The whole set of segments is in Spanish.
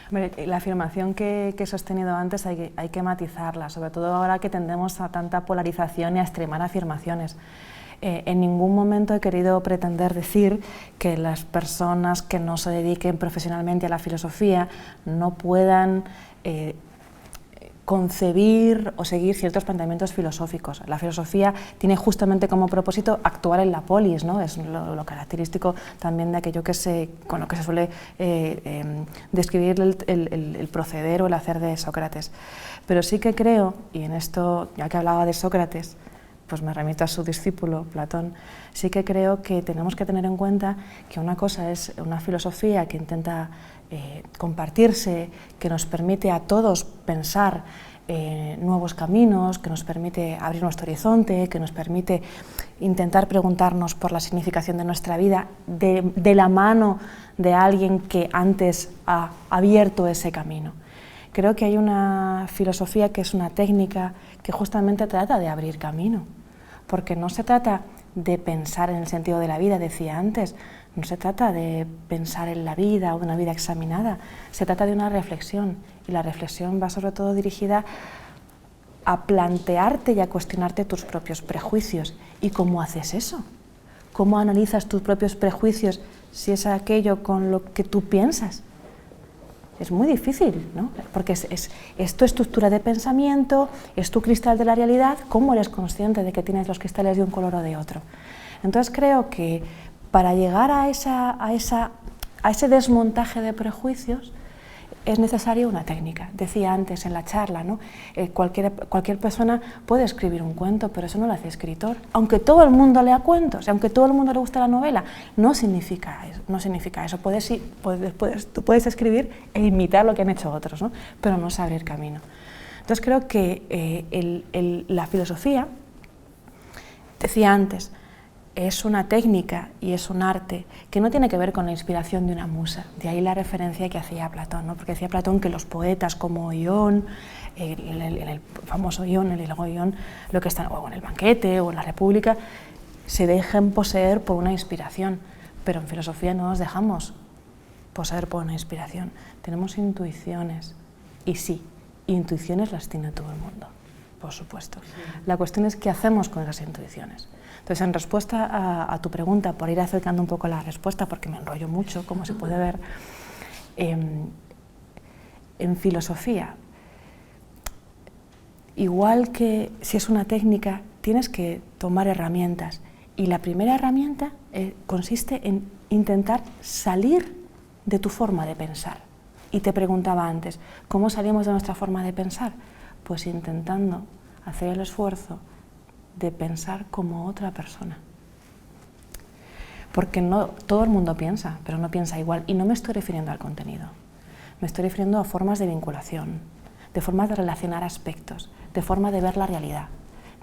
Hombre, la afirmación que he sostenido antes hay que matizarla, sobre todo ahora que tendemos a tanta polarización y a extremar afirmaciones. En ningún momento he querido pretender decir que las personas que no se dediquen profesionalmente a la filosofía no puedan concebir o seguir ciertos planteamientos filosóficos. La filosofía tiene justamente como propósito actuar en la polis, ¿no? Es lo característico también de aquello con lo que se suele describir el proceder o el hacer de Sócrates. Pero sí que creo, y en esto, ya que hablaba de Sócrates, pues me remito a su discípulo, Platón, sí que creo que tenemos que tener en cuenta que una cosa es una filosofía que intenta compartirse, que nos permite a todos pensar nuevos caminos, que nos permite abrir nuestro horizonte, que nos permite intentar preguntarnos por la significación de nuestra vida de la mano de alguien que antes ha abierto ese camino. Creo que hay una filosofía que es una técnica que justamente trata de abrir camino, porque no se trata de pensar en el sentido de la vida, decía antes, no se trata de pensar en la vida o de una vida examinada, se trata de una reflexión, y la reflexión va sobre todo dirigida a plantearte y a cuestionarte tus propios prejuicios. ¿Y cómo haces eso? ¿Cómo analizas tus propios prejuicios si es aquello con lo que tú piensas? Es muy difícil, ¿no? Porque es tu estructura de pensamiento, es tu cristal de la realidad. ¿Cómo eres consciente de que tienes los cristales de un color o de otro? Entonces creo que para llegar a ese desmontaje de prejuicios es necesaria una técnica. Decía antes en la charla, ¿no? Cualquier persona puede escribir un cuento, pero eso no lo hace escritor. Aunque todo el mundo lea cuentos, aunque todo el mundo le guste la novela, no significa eso. Tú puedes escribir e imitar lo que han hecho otros, ¿no? Pero no es abrir camino. Entonces creo que la filosofía, decía antes, es una técnica y es un arte que no tiene que ver con la inspiración de una musa. De ahí la referencia que hacía Platón, ¿no? Porque decía Platón que los poetas como Ión, en el famoso Ión, el Ilago Ión, lo que están, o en el Banquete o en la República, se dejan poseer por una inspiración. Pero en filosofía no nos dejamos poseer por una inspiración. Tenemos intuiciones. Y sí, intuiciones las tiene todo el mundo, por supuesto. La cuestión es qué hacemos con esas intuiciones. Entonces, en respuesta a tu pregunta, por ir acercando un poco la respuesta, porque me enrollo mucho, como se puede ver, en filosofía, igual que si es una técnica, tienes que tomar herramientas. Y la primera herramienta consiste en intentar salir de tu forma de pensar. Y te preguntaba antes, ¿cómo salimos de nuestra forma de pensar? Pues intentando hacer el esfuerzo de pensar como otra persona. Porque no todo el mundo piensa, pero no piensa igual. Y no me estoy refiriendo al contenido, me estoy refiriendo a formas de vinculación, de formas de relacionar aspectos, de forma de ver la realidad,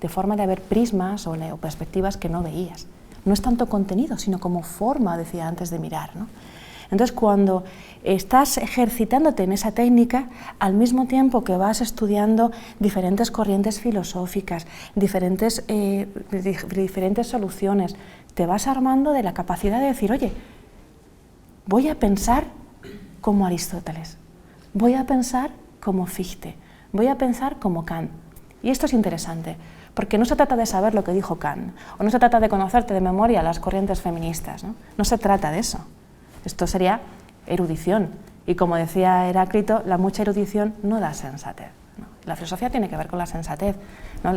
de forma de ver prismas o perspectivas que no veías. No es tanto contenido, sino como forma, decía antes, de mirar, ¿no? Entonces, cuando estás ejercitándote en esa técnica, al mismo tiempo que vas estudiando diferentes corrientes filosóficas, diferentes soluciones, te vas armando de la capacidad de decir, oye, voy a pensar como Aristóteles, voy a pensar como Fichte, voy a pensar como Kant. Y esto es interesante, porque no se trata de saber lo que dijo Kant, o no se trata de conocerte de memoria las corrientes feministas, no se trata de eso. Esto sería erudición, y como decía Heráclito, la mucha erudición no da sensatez, ¿no? La filosofía tiene que ver con la sensatez, ¿no?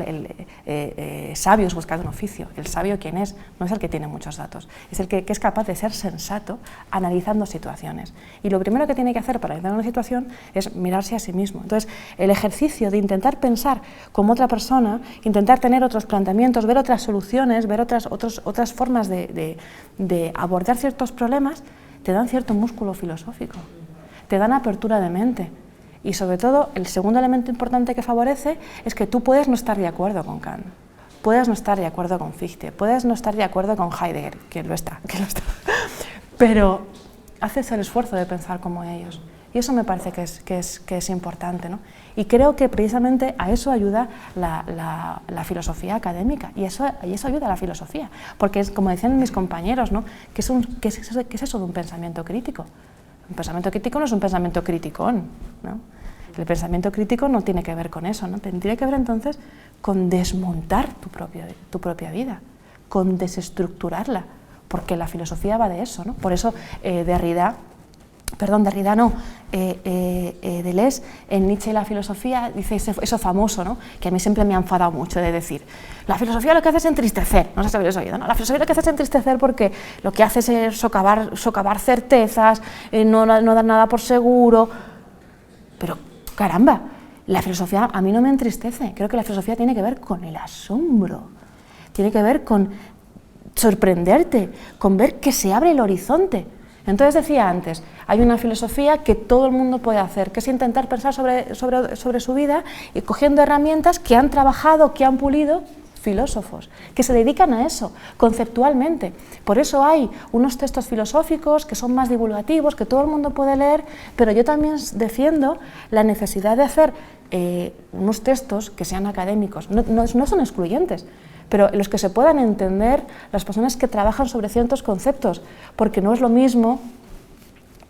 Sabio es buscar un oficio. El sabio, ¿quién es? No es el que tiene muchos datos, es el que es capaz de ser sensato analizando situaciones. Y lo primero que tiene que hacer para analizar una situación es mirarse a sí mismo. Entonces, el ejercicio de intentar pensar como otra persona, intentar tener otros planteamientos, ver otras soluciones, ver otras formas de abordar ciertos problemas, te dan cierto músculo filosófico, te dan apertura de mente. Y sobre todo, el segundo elemento importante que favorece es que tú puedes no estar de acuerdo con Kant, puedes no estar de acuerdo con Fichte, puedes no estar de acuerdo con Heidegger, que lo está, pero haces el esfuerzo de pensar como ellos. Y eso me parece que es importante, ¿no? Y creo que precisamente a eso ayuda la filosofía académica, y eso ayuda a la filosofía, porque es, como decían mis compañeros, ¿no? ¿Qué es eso de un pensamiento crítico? Un pensamiento crítico no es un pensamiento criticón, ¿no? El pensamiento crítico no tiene que ver con eso, ¿no? Tiene que ver entonces con desmontar tu propia vida, con desestructurarla, porque la filosofía va de eso, ¿no? Por eso Deleuze, en Nietzsche y la filosofía, dice eso famoso, ¿no? Que a mí siempre me ha enfadado mucho de decir, la filosofía lo que hace es entristecer, no sé si habéis oído, ¿no? La filosofía lo que hace es entristecer porque lo que hace es socavar certezas, no dar nada por seguro, pero caramba, la filosofía a mí no me entristece, creo que la filosofía tiene que ver con el asombro, tiene que ver con sorprenderte, con ver que se abre el horizonte. Entonces decía antes, hay una filosofía que todo el mundo puede hacer, que es intentar pensar sobre su vida y cogiendo herramientas que han trabajado, que han pulido filósofos, que se dedican a eso, conceptualmente. Por eso hay unos textos filosóficos que son más divulgativos, que todo el mundo puede leer, pero yo también defiendo la necesidad de hacer unos textos que sean académicos, no son excluyentes, pero los que se puedan entender las personas que trabajan sobre ciertos conceptos, porque no es lo mismo,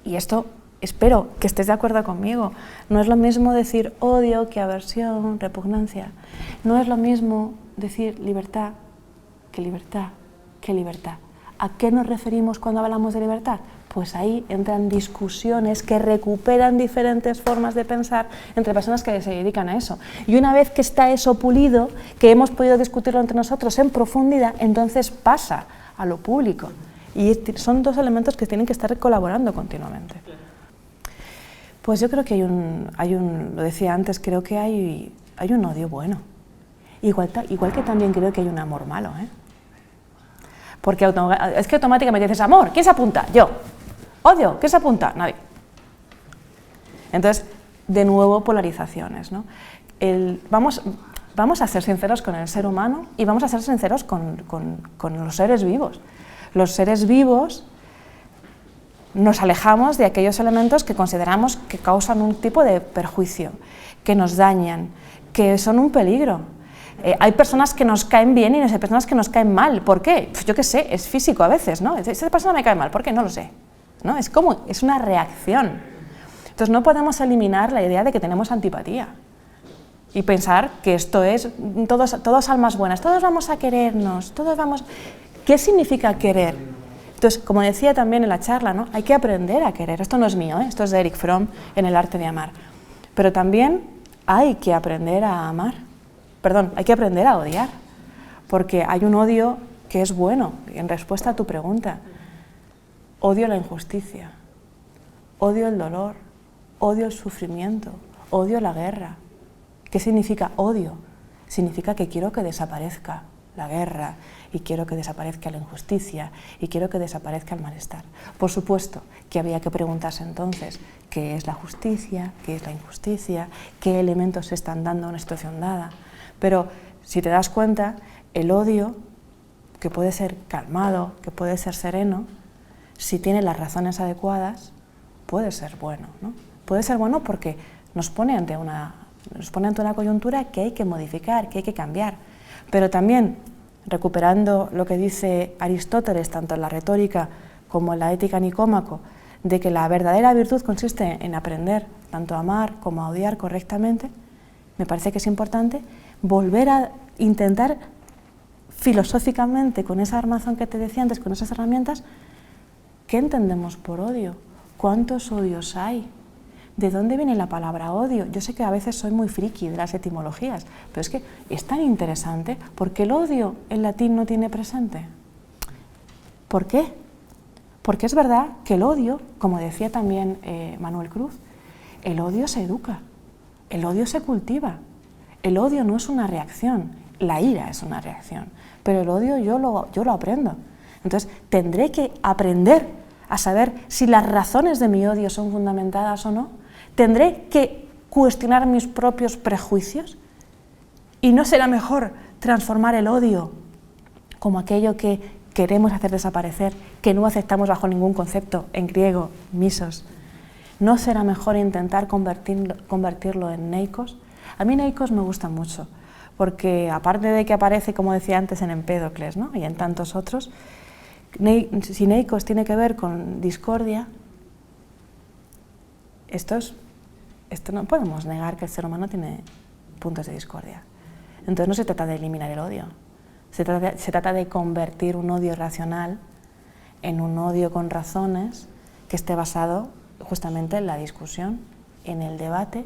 y esto espero que estés de acuerdo conmigo, no es lo mismo decir odio que aversión, repugnancia, no es lo mismo decir libertad que libertad que libertad. ¿A qué nos referimos cuando hablamos de libertad? Pues ahí entran discusiones que recuperan diferentes formas de pensar entre personas que se dedican a eso. Y una vez que está eso pulido, que hemos podido discutirlo entre nosotros en profundidad, entonces pasa a lo público. Y son dos elementos que tienen que estar colaborando continuamente. Pues yo creo que lo decía antes, creo que hay un odio bueno. Igual que también creo que hay un amor malo, ¿eh? Porque es que automáticamente dices amor, ¿quién se apunta? Yo. Odio, ¿quién se apunta? Nadie. Entonces, de nuevo, polarizaciones, ¿no? Vamos a ser sinceros con el ser humano y vamos a ser sinceros con los seres vivos. Los seres vivos nos alejamos de aquellos elementos que consideramos que causan un tipo de perjuicio, que nos dañan, que son un peligro. Hay personas que nos caen bien y hay personas que nos caen mal. ¿Por qué? Pues yo qué sé, es físico a veces, ¿no? Esa persona me cae mal, ¿por qué? No lo sé, ¿no? Es una reacción. Entonces no podemos eliminar la idea de que tenemos antipatía y pensar que esto es todos almas buenas, todos vamos a querernos, todos vamos... ¿Qué significa querer? Entonces, como decía también en la charla, ¿no? Hay que aprender a querer. Esto no es mío, ¿eh? Esto es de Erich Fromm en El arte de amar. Pero también hay que aprender a amar. Perdón, hay que aprender a odiar, porque hay un odio que es bueno, en respuesta a tu pregunta. Odio la injusticia, odio el dolor, odio el sufrimiento, odio la guerra. ¿Qué significa odio? Significa que quiero que desaparezca la guerra y quiero que desaparezca la injusticia y quiero que desaparezca el malestar. Por supuesto que había que preguntarse entonces qué es la justicia, qué es la injusticia, qué elementos se están dando a una situación dada. Pero si te das cuenta, el odio, que puede ser calmado, que puede ser sereno, si tiene las razones adecuadas, puede ser bueno, ¿no? Puede ser bueno porque nos pone ante una coyuntura que hay que modificar, que hay que cambiar. Pero también, recuperando lo que dice Aristóteles, tanto en la retórica como en la ética Nicómaco, de que la verdadera virtud consiste en aprender tanto a amar como a odiar correctamente, me parece que es importante volver a intentar filosóficamente, con esa armazón que te decía antes, con esas herramientas, ¿qué entendemos por odio? ¿Cuántos odios hay? ¿De dónde viene la palabra odio? Yo sé que a veces soy muy friki de las etimologías, pero es que es tan interesante. ¿Por qué el odio en latín no tiene presente? ¿Por qué? Porque es verdad que el odio, como decía también Manuel Cruz, el odio se educa, el odio se cultiva. El odio no es una reacción, la ira es una reacción, pero el odio yo lo aprendo. Entonces tendré que aprender a saber si las razones de mi odio son fundamentadas o no. Tendré que cuestionar mis propios prejuicios y no será mejor transformar el odio como aquello que queremos hacer desaparecer, que no aceptamos bajo ningún concepto, en griego, misos. ¿No será mejor intentar convertirlo en neikos? A mí neikos me gusta mucho, porque aparte de que aparece, como decía antes, en Empédocles, ¿no? Y en tantos otros, si neikos tiene que ver con discordia, esto no podemos negar que el ser humano tiene puntos de discordia. Entonces no se trata de eliminar el odio, se trata de convertir un odio racional en un odio con razones que esté basado justamente en la discusión, en el debate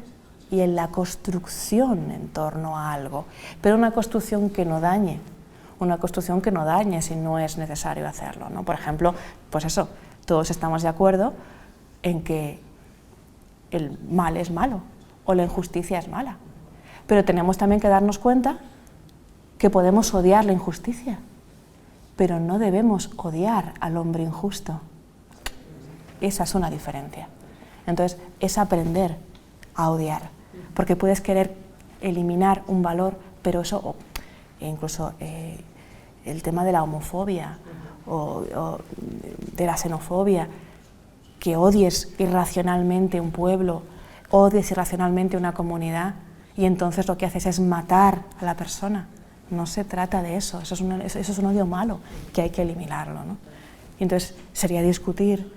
y en la construcción en torno a algo, pero una construcción que no dañe, si no es necesario hacerlo, ¿no? Por ejemplo, pues eso, todos estamos de acuerdo en que el mal es malo o la injusticia es mala, pero tenemos también que darnos cuenta que podemos odiar la injusticia, pero no debemos odiar al hombre injusto. Esa es una diferencia. Entonces, es aprender a odiar, porque puedes querer eliminar un valor, pero eso, incluso el tema de la homofobia o de la xenofobia, que odies irracionalmente un pueblo, odies irracionalmente una comunidad, y entonces lo que haces es matar a la persona. No se trata de eso, eso es un odio malo, que hay que eliminarlo, ¿no? Y entonces sería discutir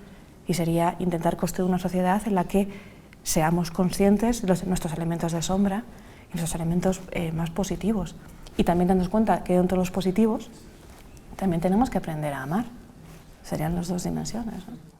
y sería intentar construir una sociedad en la que seamos conscientes de nuestros elementos de sombra y nuestros elementos más positivos. Y también darnos cuenta que dentro de los positivos también tenemos que aprender a amar. Serían las dos dimensiones, ¿no?